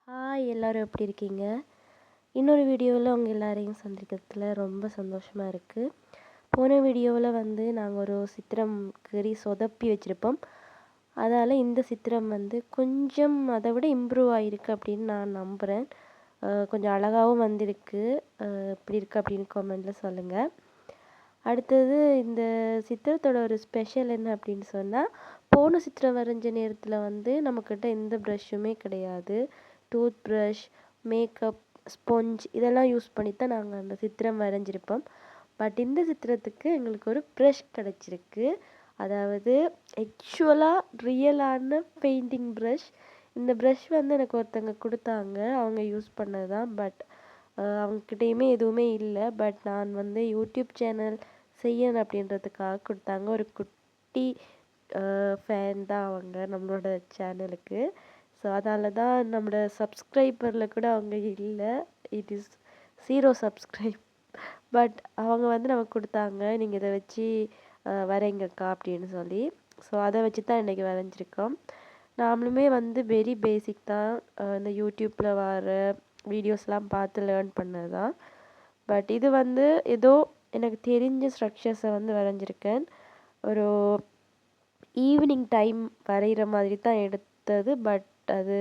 Hi எல்லாரும் எப்படி இருக்கீங்க? இன்னொரு வீடியோவில் உங்கள் எல்லாரையும் சந்திக்கிறதுல ரொம்ப சந்தோஷமாக இருக்குது. போன வீடியோவில் வந்து நாங்கள் ஒரு சித்திரம் கறி சொதப்பி வச்சுருப்போம். அதால் இந்த சித்திரம் வந்து கொஞ்சம் அதை விட இம்ப்ரூவ் ஆகிருக்கு அப்படின்னு நான் நம்புகிறேன். கொஞ்சம் அழகாகவும் வந்திருக்கு. எப்படி இருக்குது அப்படின்னு கமெண்டில் சொல்லுங்கள். அடுத்தது இந்த சித்திரத்தோட ஒரு ஸ்பெஷல் என்ன அப்படின்னு சொன்னால், போன சித்திரம் வரைஞ்ச நேரத்தில் வந்து நம்மக்கிட்ட எந்த ப்ரஷ்ஷுமே கிடையாது. டூத் ப்ரஷ், மேக்கப், ஸ்பொஞ்ச் இதெல்லாம் யூஸ் பண்ணி தான் நாங்கள் அந்த சித்திரம் வரைஞ்சிருப்போம். பட் இந்த சித்திரத்துக்கு எங்களுக்கு ஒரு ப்ரஷ் கிடச்சிருக்கு. அதாவது ஆக்சுவலாக ரியலான பெயிண்டிங் ப்ரஷ். இந்த ப்ரஷ் வந்து எனக்கு ஒருத்தங்க கொடுத்தாங்க, அவங்க யூஸ் பண்ணது தான். பட் அவங்கக்கிட்டேயுமே எதுவுமே இல்லை. பட் நான் வந்து யூடியூப் சேனல் செய்யணும் அப்படின்றதுக்காக கொடுத்தாங்க. ஒரு குட்டி ஃபேன் தான் அவங்க நம்மளோட சேனலுக்கு. ஸோ அதால தான் நம்மளோட சப்ஸ்கிரைபரில் கூட அவங்க இல்லை. It is 0 subscribe. பட் அவங்க வந்து நமக்கு கொடுத்தாங்க, நீங்கள் இதை வச்சு வரைங்கக்கா அப்படின்னு சொல்லி. ஸோ அதை வச்சு தான் இன்றைக்கி வரைஞ்சிருக்கோம். நாமளுமே வந்து வெரி பேசிக் தான், இந்த யூடியூப்பில் வர வீடியோஸ்லாம் பார்த்து லேர்ன் பண்ணது தான். பட் இது வந்து ஏதோ எனக்கு தெரிஞ்ச ஸ்ட்ரக்சர்ஸை வந்து வரைஞ்சிருக்கேன். ஒரு ஈவினிங் டைம் வரைகிற மாதிரி தான் எடுத்தது. பட் அது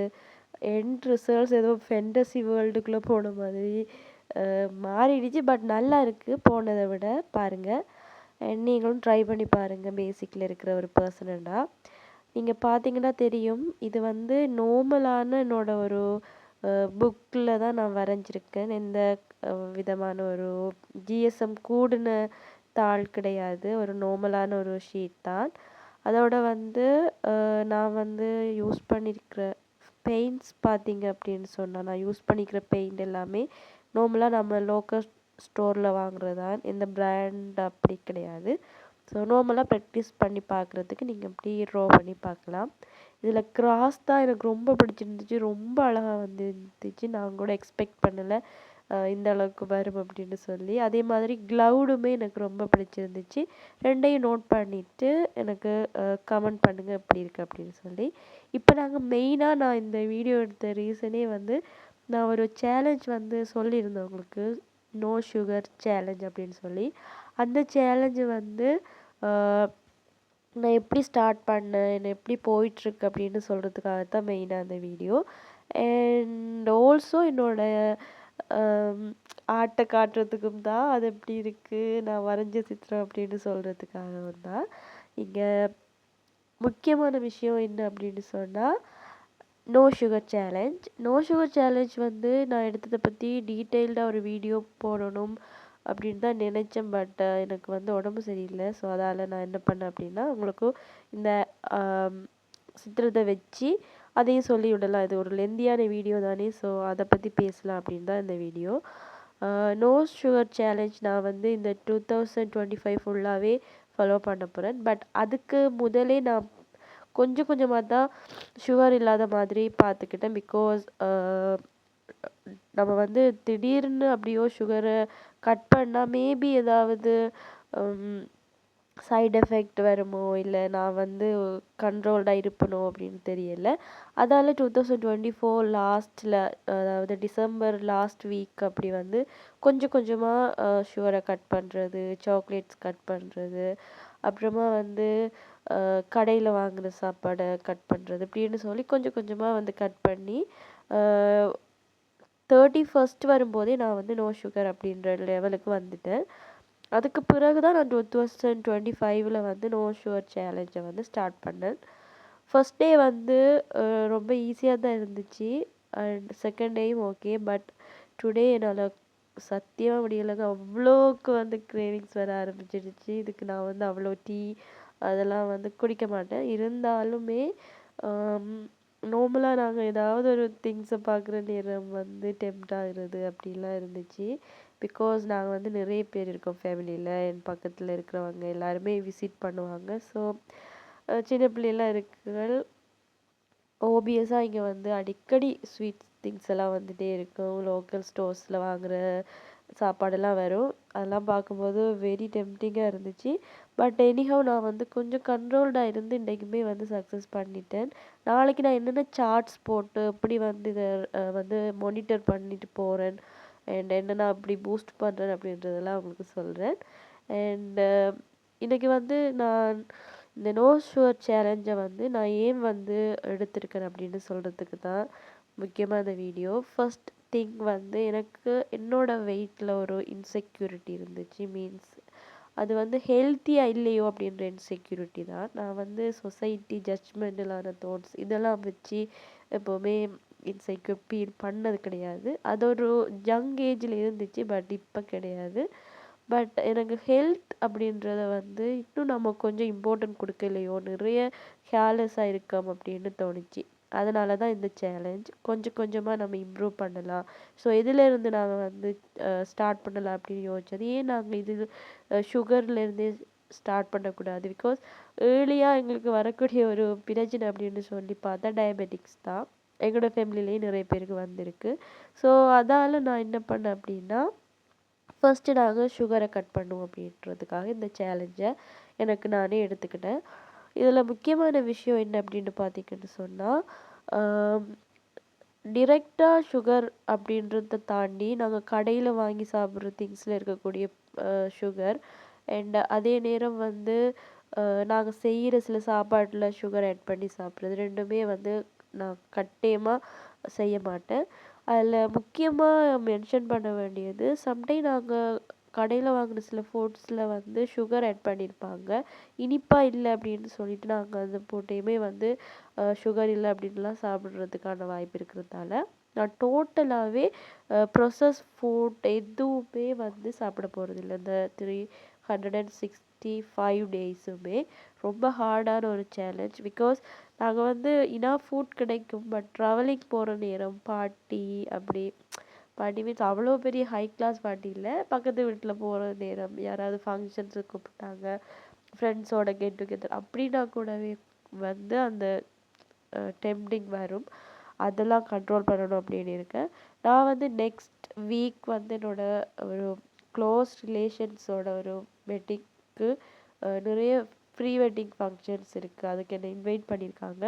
எண்ட் ரிசல்ட்ஸ் ஏதோ ஃபென்டசி வேர்ல்டுக்குள்ளே போன மாதிரி மாறிடுச்சு. பட் நல்லா இருக்குது போனதை விட. பாருங்கள், நீங்களும் ட்ரை பண்ணி பாருங்கள். பேசிக்கில் இருக்கிற ஒரு பர்சனண்டா நீங்கள் பார்த்தீங்கன்னா தெரியும். இது வந்து நார்மலான என்னோட ஒரு புக்கில் தான் நான் வரைஞ்சிருக்கேன். எந்த விதமான ஒரு ஜிஎஸ்எம் கூடின தாள் கிடையாது. ஒரு நார்மலான ஒரு ஷீட் தான். அதோட வந்து நான் வந்து யூஸ் பண்ணியிருக்கிற பெயிண்ட்ஸ் பார்த்தீங்க அப்படின்னு சொன்னால், நான் யூஸ் பண்ணிக்கிற பெயிண்ட் எல்லாமே நார்மலாக நம்ம லோக்கல் ஸ்டோரில் வாங்குறது தான். எந்த பிராண்ட் அப்படி கிடையாது. ஸோ நார்மலாக ப்ராக்டிஸ் பண்ணி பார்க்குறதுக்கு நீங்கள் அப்படி ட்ரா பண்ணி பார்க்கலாம். இதில் கிராஸ் தான் எனக்கு ரொம்ப பிடிச்சிருந்துச்சு. ரொம்ப அழகாக வந்துருந்துச்சு. நான் கூட எக்ஸ்பெக்ட் பண்ணலை இந்த அளவுக்கு வரும் அப்படின்னு சொல்லி. அதே மாதிரி க்ளவுடுமே எனக்கு ரொம்ப பிடிச்சிருந்துச்சு. ரெண்டையும் நோட் பண்ணிவிட்டு எனக்கு கமெண்ட் பண்ணுங்கள் எப்படி இருக்குது அப்படின்னு சொல்லி. இப்போ நாங்கள் மெயினாக நான் இந்த வீடியோ எடுத்த ரீசனே வந்து, நான் ஒரு சேலஞ்ச் வந்து சொல்லியிருந்தேன் உங்களுக்கு, நோ சுகர் சேலஞ்ச் அப்படின்னு சொல்லி. அந்த சேலஞ்சு வந்து நான் எப்படி ஸ்டார்ட் பண்ணேன், என்ன எப்படி போயிட்டுருக்கு அப்படின்னு சொல்கிறதுக்காக தான் மெயினாக அந்த வீடியோ. அண்ட் ஆல்சோ என்னோடய ஆர்ட்டை காட்டுறதுக்கும் தான். அது எப்படி இருக்குது, நான் வரைஞ்ச சித்திரம் அப்படின்னு சொல்கிறதுக்காகவும் தான். இங்கே முக்கியமான விஷயம் என்ன அப்படின்னு சொன்னால், no sugar challenge. No sugar challenge வந்து நான் எடுத்ததை பற்றி டீட்டெயில்டாக ஒரு வீடியோ போடணும் அப்படின்னு தான் நினச்சேன். பட் எனக்கு வந்து உடம்பு சரியில்லை. ஸோ அதால் நான் என்ன பண்ணேன் அப்படின்னா, உங்களுக்கு இந்த சித்திரத்தை வச்சு அதையும் சொல்லி விடலாம். இது ஒரு லெந்தியான வீடியோ தானே, ஸோ அதை பற்றி பேசலாம் அப்படின்னு தான் இந்த வீடியோ. நோ சுகர் சேலஞ்ச் நான் வந்து இந்த 2025 ஃபுல்லாகவே ஃபாலோ பண்ண போகிறேன். பட் அதுக்கு முதலே நான் கொஞ்சம் கொஞ்சமாக தான் சுகர் இல்லாத மாதிரி பார்த்துக்கிட்டேன். பிகாஸ் நம்ம வந்து திடீர்னு அப்படியோ சுகரை கட் பண்ணால் மேபி ஏதாவது சைடு எஃபெக்ட் வருமோ, இல்லை நான் வந்து கண்ட்ரோல்டாக இருப்பனோ அப்படின்னு தெரியல. அதால் 2024 லாஸ்ட்டில், அதாவது டிசம்பர் லாஸ்ட் வீக் அப்படி வந்து கொஞ்சம் கொஞ்சமாக சுகரை கட் பண்ணுறது, சாக்லேட்ஸ் கட் பண்ணுறது, அப்புறமா வந்து கடையில் வாங்குகிற சாப்பாடை கட் பண்ணுறது அப்படின்னு சொல்லி கொஞ்சம் கொஞ்சமாக வந்து கட் பண்ணி 31st வரும்போதே நான் வந்து நோ சுகர் அப்படின்ற லெவலுக்கு வந்துட்டேன். அதுக்கு பிறகு தான் நான் 2025 வந்து நோ சுகர் சேலஞ்சை வந்து ஸ்டார்ட் பண்ணேன். ஃபர்ஸ்ட் டே வந்து ரொம்ப ஈஸியாக தான் இருந்துச்சு. அண்ட் செகண்ட் டேயும் ஓகே. பட் டுடே என்னால் சத்தியமாக முடியலைங்க. அவ்வளோக்கு வந்து கிரேவிங்ஸ் வர ஆரம்பிச்சிடுச்சு. இதுக்கு நான் வந்து அவ்வளோ டீ அதெல்லாம் வந்து குடிக்க மாட்டேன். இருந்தாலுமே நார்மலாக நாங்கள் ஏதாவது ஒரு திங்ஸை பார்க்குற நேரம் வந்து டெம்ப்ட் ஆகிறது அப்படிலாம் இருந்துச்சு. பிகாஸ் நாங்கள் வந்து நிறைய பேர் இருக்கோம் ஃபேமிலியில். என் பக்கத்தில் இருக்கிறவங்க எல்லாருமே விசிட் பண்ணுவாங்க. ஸோ சின்ன பிள்ளைலாம் இருக்குகள். ஓபியஸாக இங்கே வந்து அடிக்கடி ஸ்வீட் திங்ஸ் எல்லாம் வந்துகிட்டே இருக்கும். லோக்கல் ஸ்டோர்ஸில் வாங்குகிற சாப்பாடெல்லாம் வரும். அதெல்லாம் பார்க்கும்போது வெரி டெம்ப்டிங்காக இருந்துச்சு. பட் எனிஹவ் நான் வந்து கொஞ்சம் கண்ட்ரோல்டாக இருந்து இன்றைக்குமே வந்து சக்ஸஸ் பண்ணிட்டேன். நாளைக்கு நான் என்னென்ன சார்ட்ஸ் போட்டு எப்படி வந்து இதை வந்து மானிட்டர் பண்ணிட்டு போகிறேன் அண்ட் என்ன நான் அப்படி பூஸ்ட் பண்ணுறேன் அப்படின்றதெல்லாம் உங்களுக்கு சொல்கிறேன். அண்டு இன்றைக்கி வந்து நான் இந்த நோ ஷுகர் சேலஞ்சை வந்து நான் ஏன் வந்து எடுத்திருக்கேன் அப்படின்னு சொல்கிறதுக்கு தான் முக்கியமாக இந்த வீடியோ. ஃபர்ஸ்ட் திங் வந்து எனக்கு என்னோடய வெயிட்டில் ஒரு இன்செக்யூரிட்டி இருந்துச்சு. மீன்ஸ் அது வந்து ஹெல்த்தியாக இல்லையோ அப்படின்ற இன்செக்யூரிட்டி தான். நான் வந்து சொசைட்டி ஜட்ஜ்மெண்டலான தாட்ஸ் இதெல்லாம் வச்சு எப்போவுமே இன்செக்யூர் ஃபீல் பண்ணது கிடையாது. அது ஒரு யங் ஏஜில் இருந்துச்சு, பட் இப்போ கிடையாது. பட் எனக்கு ஹெல்த் அப்படின்றத வந்து இன்னும் நம்ம கொஞ்சம் இம்பார்ட்டன்ட் கொடுக்கலையோ, நிறைய கேர்லெஸ்ஸாக இருக்கோம் அப்படின்னு தோணுச்சு. அதனால தான் இந்த சேலஞ்ச். கொஞ்சம் கொஞ்சமாக நம்ம இம்ப்ரூவ் பண்ணலாம். ஸோ இதிலேருந்து நாங்கள் வந்து ஸ்டார்ட் பண்ணலாம் அப்படின்னு யோசிச்சது. ஏன் நாங்கள் இது சுகர்லேருந்தே ஸ்டார்ட் பண்ணக்கூடாது? பிகாஸ் ஏர்லியாக எங்களுக்கு வரக்கூடிய ஒரு பிரச்சனை அப்படின்னு சொல்லி பார்த்தா டயபெட்டிக்ஸ் தான். எங்களோட ஃபேமிலிலேயே நிறைய பேருக்கு வந்திருக்கு. ஸோ அதால் நான் என்ன பண்ணேன் அப்படின்னா, ஃபர்ஸ்ட்டு நாங்கள் சுகரை கட் பண்ணுவோம் அப்படின்றதுக்காக இந்த சேலஞ்சை எனக்கு நானே எடுத்துக்கிட்டேன். இதில் முக்கியமான விஷயம் என்ன அப்படின்னு பார்த்தீங்கன்னு சொன்னால், டிரெக்டாக சுகர் அப்படின்றத தாண்டி நாங்கள் கடையில் வாங்கி சாப்பிட்ற திங்ஸில் இருக்கக்கூடிய சுகர் அண்ட் அதே நேரம் வந்து நாங்கள் செய்கிற சில சாப்பாட்டில் சுகர் ஆட் பண்ணி சாப்பிட்றது ரெண்டுமே வந்து நான் கட்டாயமாக செய்ய மாட்டேன். அதில் முக்கியமாக மென்ஷன் பண்ண வேண்டியது, சம்டைம் நாங்கள் கடையில் வாங்கின சில ஃபுட்ஸில் வந்து சுகர் ஆட் பண்ணியிருப்பாங்க. இனிப்பாக இல்லை அப்படின்னு சொல்லிட்டு நாங்கள் அந்த போட்டையுமே வந்து சுகர் இல்லை அப்படின்லாம் சாப்பிட்றதுக்கான வாய்ப்பு இருக்கிறதால நான் டோட்டலாகவே ப்ரொசஸ் ஃபுட் எதுவுமே வந்து சாப்பிட போகிறதில்ல. இந்த 365 டேஸுமே ரொம்ப ஹார்டான ஒரு சேலஞ்ச். பிகாஸ் நாங்கள் வந்து இனாஃப் ஃபுட் கிடைக்கும், பட் ட்ராவலிங் போகிற நேரம் பாட்டி அப்படி பாட்டி மீன்ஸ் அவ்வளோ பெரிய ஹை கிளாஸ் பாட்டி இல்லை, பக்கத்து வீட்டில் போகிற நேரம் யாராவது ஃபங்க்ஷன்ஸுக்கு கூப்பிட்டாங்க, ஃப்ரெண்ட்ஸோட கெட் டுகெதர் அப்படின்னா கூடவே வந்து அந்த டெம்டிங் வரும். அதெல்லாம் கண்ட்ரோல் பண்ணணும் அப்படின்னு இருக்கேன். நான் வந்து நெக்ஸ்ட் வீக் வந்து என்னோட ஒரு க்ளோஸ் ரிலேஷன்ஸோட ஒரு வெட்டிங்க்கு நிறைய ப்ரீ வெட்டிங் ஃபங்க்ஷன்ஸ் இருக்குது. அதுக்கு என்னை இன்வைட் பண்ணியிருக்காங்க.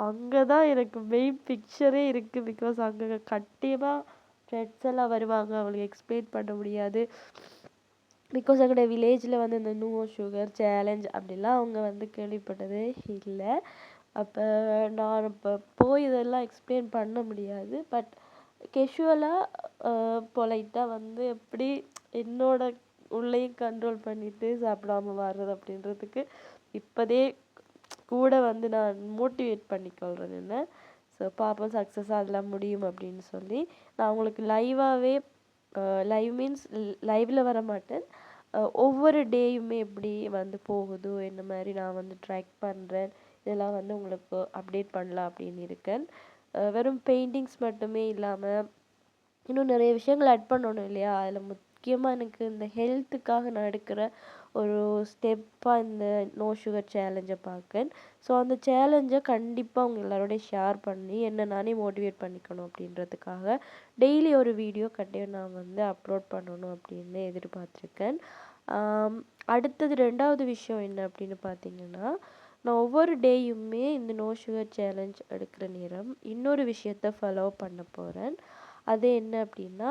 அங்கே தான் எனக்கு மெயின் பிக்சரே இருக்குது. பிகாஸ் அங்கே கண்டிப்பாக ஃப்ரெண்ட்ஸ் எல்லாம் வருவாங்க, அவங்களுக்கு எக்ஸ்பிளைன் பண்ண முடியாது. பிகாஸ் எங்களோட வில்லேஜில் வந்து இந்த நோ சுகர் சேலஞ்ச் அப்படிலாம் அவங்க வந்து கேள்விப்பட்டதே இல்லை. அப்போ நான் இப்போ போய் இதெல்லாம் எக்ஸ்பிளைன் பண்ண முடியாது. பட் கேஷுவலாக பொலைட்டாக வந்து எப்படி என்னோட உள்ளேயும் கண்ட்ரோல் பண்ணிவிட்டு சாப்பிடாம வர்றது அப்படின்றதுக்கு இப்போதே கூட வந்து நான் மோட்டிவேட் பண்ணிக்கொள்கிறேன் என்ன. ஸோ பார்ப்போம் சக்ஸஸாக அதெல்லாம் முடியும் அப்படின்னு சொல்லி. நான் உங்களுக்கு லைவாகவே லைவ் மீன்ஸ் லைவில் வர மாட்டேன், ஒவ்வொரு டேயுமே எப்படி வந்து போகுதோ என்ன மாதிரி நான் வந்து ட்ராக் பண்ணுறேன், இதெல்லாம் வந்து உங்களுக்கு அப்டேட் பண்ணலாம் அப்படின்னு இருக்கேன். வெறும் பெயிண்டிங்ஸ் மட்டுமே இல்லாமல் இன்னும் நிறைய விஷயங்கள் ஆட் பண்ணணும் இல்லையா? அதில் முக்கியமாக எனக்கு இந்த ஹெல்த்துக்காக நான் எடுக்கிற ஒரு ஸ்டெப்பாக இந்த நோ சுகர் சேலஞ்சை பார்க்கேன். ஸோ அந்த சேலஞ்சை கண்டிப்பாக அவங்க எல்லாரோடையும் ஷேர் பண்ணி என்ன நானே மோட்டிவேட் பண்ணிக்கணும் அப்படின்றதுக்காக டெய்லி ஒரு வீடியோ கண்டிப்பாக நான் வந்து அப்லோட் பண்ணணும் அப்படின்னு எதிர்பார்த்துருக்கேன். அடுத்தது ரெண்டாவது விஷயம் என்ன அப்படின்னு பார்த்தீங்கன்னா, நான் ஒவ்வொரு டேயுமே இந்த நோ சுகர் சேலஞ்ச் எடுக்கிற நேரம் இன்னொரு விஷயத்த ஃபாலோ பண்ண போகிறேன். அது என்ன அப்படின்னா,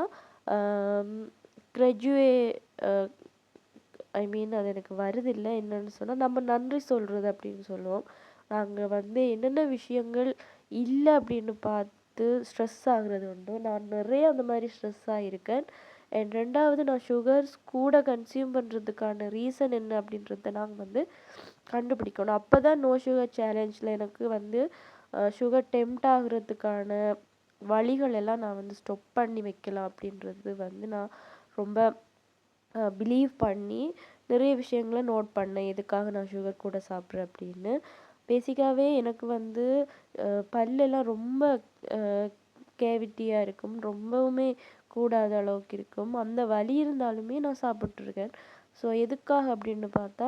ஐ மீன் அது எனக்கு வருதில்லை. என்னென்னு சொன்னால், நம்ம நன்றி சொல்கிறது அப்படின்னு சொல்லுவோம். நாங்கள் வந்து என்னென்ன விஷயங்கள் இல்லை அப்படின்னு பார்த்து ஸ்ட்ரெஸ் ஆகுறது உண்டோ, நான் நிறைய அந்த மாதிரி ஸ்ட்ரெஸ் ஆகியிருக்கேன். அண்ட் ரெண்டாவது, நான் சுகர்ஸ் கூட கன்சியூம் பண்ணுறதுக்கான ரீசன் என்ன அப்படின்றத நாங்கள் வந்து கண்டுபிடிக்கணும். அப்போ தான் நோ சுகர் சேலஞ்சில் எனக்கு வந்து சுகர் டெம்ட் ஆகுறதுக்கான வழிகள் எல்லாம் நான் வந்து ஸ்டாப் பண்ணி வைக்கலாம் அப்படின்றது வந்து நான் ரொம்ப பிலீவ் பண்ணி நிறைய விஷயங்களை நோட் பண்ணேன், எதுக்காக நான் சுகர் கூட சாப்பிட்றேன் அப்படின்னு. பேசிக்காகவே எனக்கு வந்து பல்லெல்லாம் ரொம்ப கேவிட்டியாக இருக்கும், ரொம்பவுமே கூடாத அளவுக்கு இருக்கும். அந்த வலி இருந்தாலுமே நான் சாப்பிட்ருக்கேன். ஸோ எதுக்காக அப்படின்னு பார்த்தா,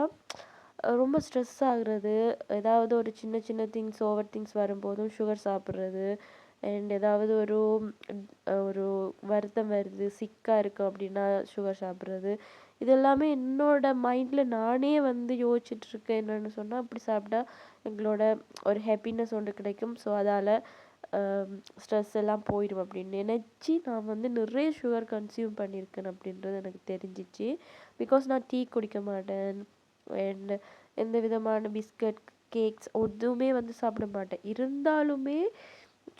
ரொம்ப ஸ்ட்ரெஸ் ஆகுறது, ஏதாவது ஒரு சின்ன சின்ன திங்ஸ் ஓவர் திங்ஸ் வரும்போதும் சுகர் சாப்பிட்றது, அண்ட் ஏதாவது ஒரு வருத்தம் வருது, சிக்காக இருக்குது அப்படின்னா சுகர் சாப்பிட்றது. இது எல்லாமே என்னோட மைண்டில் நானே வந்து யோசிச்சுட்ருக்கேன். என்னென்னு சொன்னால், அப்படி சாப்பிட்டா எங்களோட ஒரு ஹாப்பினஸ் ஒன்று கிடைக்கும். ஸோ அதால் ஸ்ட்ரெஸ் எல்லாம் போயிடும் அப்படின்னு நினச்சி நான் வந்து நிறைய சுகர் கன்சியூம் பண்ணியிருக்கேன் அப்படின்றது எனக்கு தெரிஞ்சிச்சு. பிகாஸ் நான் டீ குடிக்க மாட்டேன் அண்ட் எந்த விதமான பிஸ்கட், கேக்ஸ் எதுவுமே வந்து சாப்பிட மாட்டேன். இருந்தாலுமே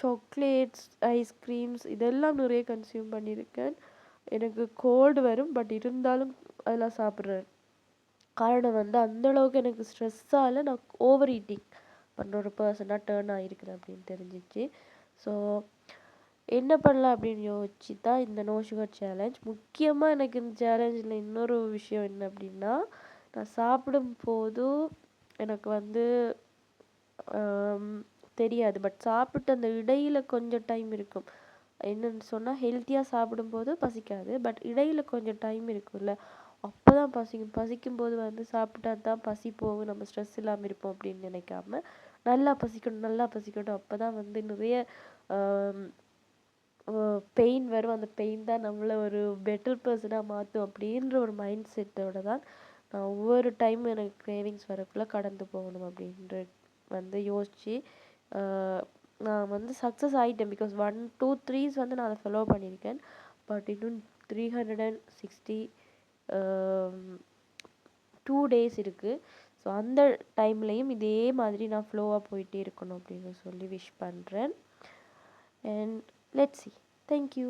சாக்லேட்ஸ், ஐஸ்கிரீம்ஸ் இதெல்லாம் நிறைய கன்சியூம் பண்ணியிருக்கேன். எனக்கு கோல்டு வரும், பட் இருந்தாலும் அதெல்லாம் சாப்பிட்றேன். காரணம் வந்து அந்தளவுக்கு எனக்கு ஸ்ட்ரெஸ்ஸால் நான் ஓவர் ஈட்டிங் பண்ணுற ஒரு பர்சனாக டேர்ன் ஆகிருக்கிறேன் அப்படின்னு தெரிஞ்சிச்சு. ஸோ என்ன பண்ணலாம் அப்படின்னு யோசிச்சு தான் இந்த நோ சுகர் சேலஞ்ச். முக்கியமாக எனக்கு இந்த சேலஞ்சில் இன்னொரு விஷயம் என்ன அப்படின்னா, நான் சாப்பிடும்போது எனக்கு வந்து தெரியாது, பட் சாப்பிட்டு அந்த இடையில் கொஞ்சம் டைம் இருக்கும். என்னென்னு சொன்னால், ஹெல்த்தியாக சாப்பிடும்போது பசிக்காது, பட் இடையில் கொஞ்சம் டைம் இருக்கும்ல, அப்போ தான் பசிக்கும். பசிக்கும்போது வந்து சாப்பிட்டா தான் பசி போகும், நம்ம ஸ்ட்ரெஸ் இல்லாமல் இருப்போம் அப்படின்னு நினைக்காம நல்லா பசிக்கணும் நல்லா பசிக்கணும், அப்போ தான் வந்து நிறைய பெயின் வரும். அந்த பெயின் தான் நம்மளை ஒரு பெட்டர் பர்சனாக மாற்றும் அப்படின்ற ஒரு மைண்ட் செட்டோடு தான் நான் ஒவ்வொரு டைம் எனக்கு கிரேவிங்ஸ் வரக்குள்ளே கடந்து போகணும் அப்படின்ற வந்து யோசித்து நான் வந்து சக்ஸஸ் ஆகிட்டேன். பிகாஸ் 1, 2, 3 வந்து நான் அதை ஃபாலோ பண்ணியிருக்கேன். பட் இன்னும் 362 டேஸ் இருக்குது. ஸோ அந்த டைம்லேயும் இதே மாதிரி நான் ஃப்ளோவாக போயிட்டே இருக்கணும் அப்படின்னு சொல்லி விஷ் பண்ணுறேன். And let's see. தேங்க்யூ.